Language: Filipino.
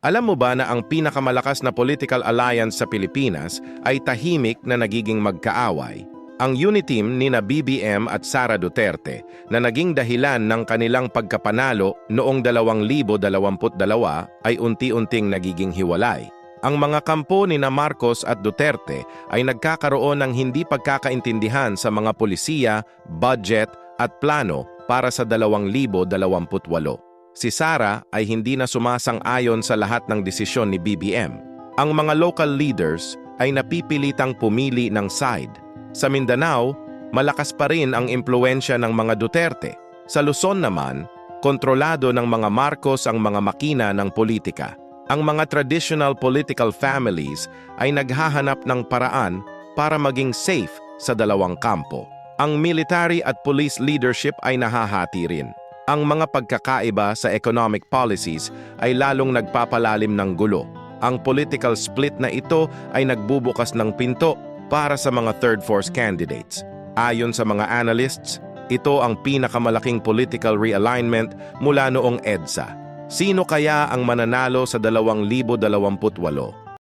Alam mo ba na ang pinakamalakas na political alliance sa Pilipinas ay tahimik na nagiging magkaaway? Ang Uniteam ni BBM at Sara Duterte na naging dahilan ng kanilang pagkapanalo noong 2022 ay unti-unting nagiging hiwalay. Ang mga kampo ni Marcos at Duterte ay nagkakaroon ng hindi pagkakaintindihan sa mga polisiya, budget at plano para sa 2028. Si Sara ay hindi na sumasang-ayon sa lahat ng desisyon ni BBM. Ang mga local leaders ay napipilitang pumili ng side. Sa Mindanao, malakas pa rin ang impluensya ng mga Duterte. Sa Luzon naman, kontrolado ng mga Marcos ang mga makina ng politika. Ang mga traditional political families ay naghahanap ng paraan para maging safe sa dalawang kampo. Ang military at police leadership ay nahahati rin. Ang mga pagkakaiba sa economic policies ay lalong nagpapalalim ng gulo. Ang political split na ito ay nagbubukas ng pinto para sa mga third force candidates. Ayon sa mga analysts, ito ang pinakamalaking political realignment mula noong EDSA. Sino kaya ang mananalo sa 2028?